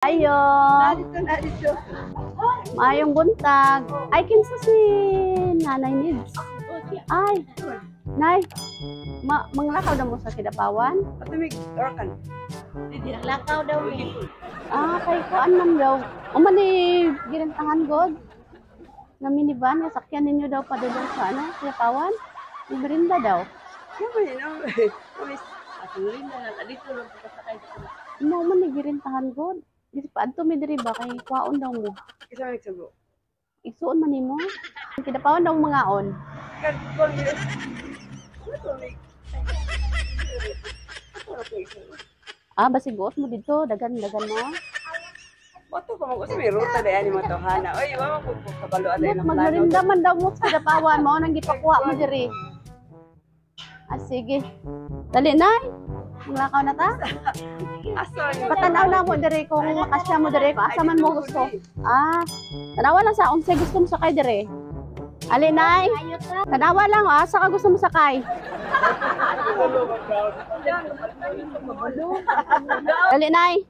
Ayo. Mayong buntag. Ay, kinsa si Nanay Nids? Ay, Nay. Manglakaw daw mo sa Kidapawan? Patumig, orakan. Hindi lakaw daw ni. Kay kuan man daw. Uman ni girantahan god. Na minivan, sakyan ninyo daw padulong sa Kidapawan. Merinda daw. Dito lang sakay dito. Mo man ni girantahan god. Di pa adto mi diri ba kay kuaon daw mo. Isa may sago. Igsuon man nimo. Kidapawan daw mangaon. Basig buot mo dito, dagan-dagan mo. Bato ko mo may ruta dai ani mo to hana. Oy, wa mo ko kabalo aday na plano. Magrinda man daw mo sa Kidapawan mo nang gipakuha mo diri. Sige. Dali nay. Manglakaw na ta? Patanaw lang mo diri kung makasya mo diri kung asa man mo gusto. Tanawa lang sa unsay gusto mo sakay diri. Ali nay. Tanawa lang asa ka gusto mo sakay. Dali nay.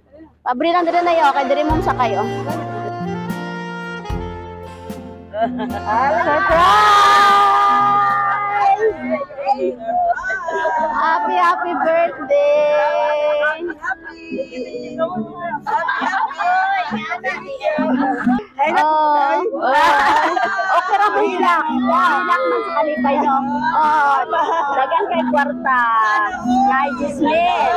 Pabri lang diri nay kay diri mo sakay Surprise! Happy birthday! Okay ra mo hilak. Hilak man sa kalipay no. Dagan kay kwarta. Kay Gismel.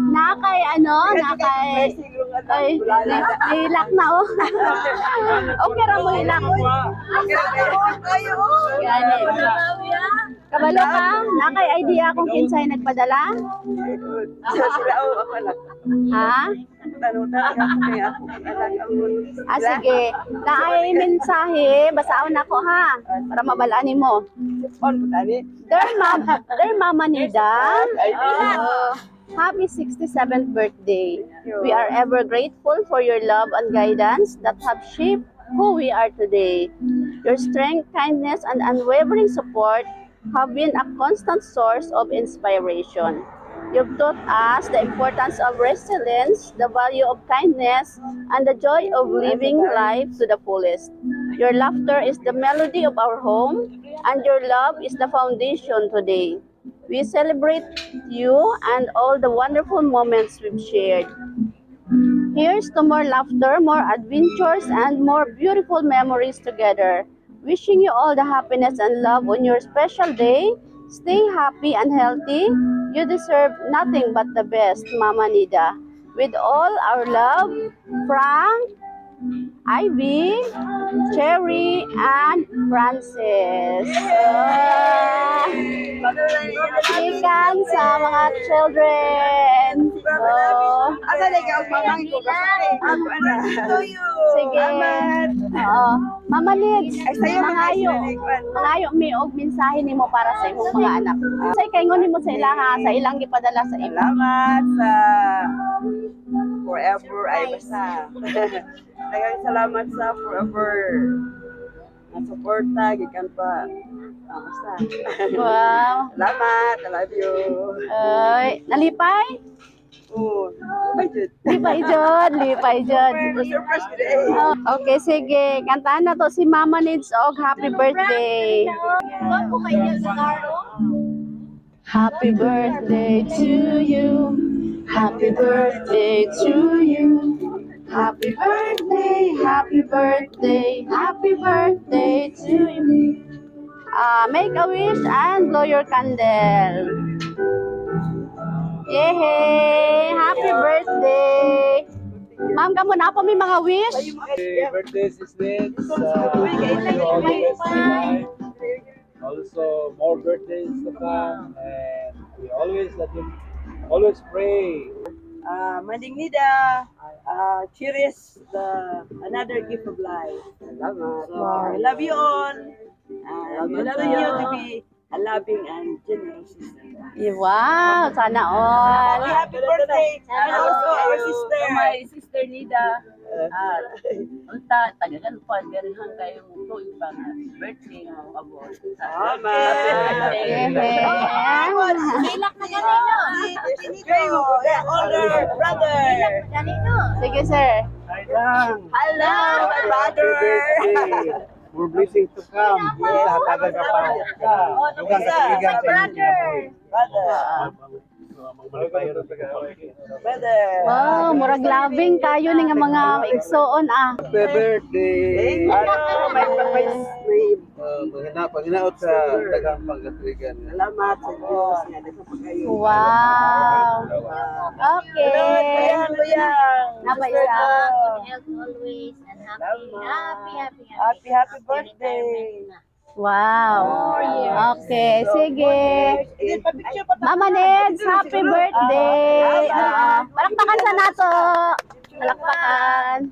Nakay hilak na Okay ra mo hilak. Kabalo ka? Nakay idea kung kinsay nagpadala? Ha? Sige. Naay mensahe, basaon ako ha para mabalaan mo. Dear Mama Nida, happy 67th birthday. We are ever grateful for your love and guidance that have shaped who we are today. Your strength, kindness, and unwavering support have been a constant source of inspiration. You've taught us the importance of resilience, the value of kindness, and the joy of living life to the fullest. Your laughter is the melody of our home, and your love is the foundation today. We celebrate you and all the wonderful moments we've shared. Here's to more laughter, more adventures, and more beautiful memories together. Wishing you all the happiness and love on your special day. Stay happy and healthy. You deserve nothing but the best, Mama Nida. With all our love, Frank, Ivy, Cherry, and Francis. Ikan sa mga children. Sige. Mama Lids, mangayo mi og mensahe nimo para sa imong mga anak. Say kaingon nimo sa ilang gipadala sa imo. Salamat sa forever ay basta. Daghang salamat sa forever. Nasuporta gikan pa. Basta. Wow. Salamat, I love you. Nalipay? Oo. Lipay jud. Okay, sige. Kantahan na to si Mama Nids og happy birthday. Happy birthday to you. Happy birthday to you. Happy birthday, happy birthday, happy birthday to you. Make a wish and blow your candle. Yay! Happy birthday! Ma'am, kamo na po may mga wish? Happy birthday, Sis. Also, more birthdays to come, and we always pray. Mading Nida, cherish another gift of life. Salamat. I love you all. I love you to be a loving and generous sister. Wow, sana all. Happy birthday! And also our sister, my sister Nida. Unta, tagagan po, garihan kayo mo ito, ibang birthday mo abot. Tama. Hilak na ganito. Older brother. Ganito. Sige, sir. Hi lang. Hello, my brother. More blessings to come. Yes, hatagan ka pa. Dugang kaibigan sa inyo. Brother. Brother. Wow, murag labing kayo ni nga mga igsoon ah. Happy birthday. Panginaot sa dagang pagkatwigan. Salamat sa Diyos. Nga nagkapagayon. Wow. Okay. Luyang. Napa isa. Health always and happy birthday. Wow. Okay, sige. Mama Neds, happy birthday. Palakpakan sa nato. Palakpakan.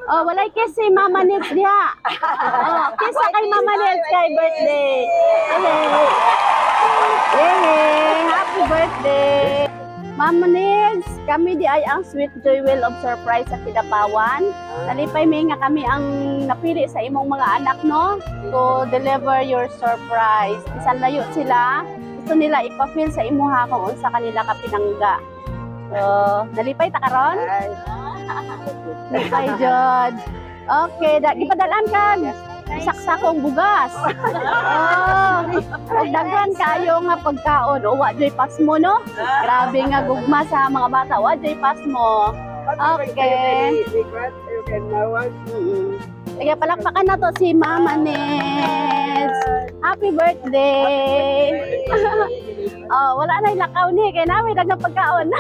Oh, walay kiss si Mama Neds diha. Oh, kiss sa kay Mama Neds kay birthday. Yay! Happy birthday. Mama Neds, kami di ay ang sweet jewel of surprise sa Kidapawan. Nalipay may nga kami ang napili sa imong mga anak, no? To deliver your surprise. Bisan layo sila, gusto nila ipa-feel sa imuha kung unsa kanila ka pinangga. So, nalipay ta karon? Nalipay jud. Okay, ipadalan ka. Saksakong bugas. Oh, pagdagan kayo nga pagkaon. O, wajoy pasmo, no? Grabe nga gugma sa mga bata. Wajoy pasmo. Okay. Sige, palakpakan na to si Mama Neds. Happy birthday. Oh, wala na ilakaw ni. Kaya namin lang pagkaon.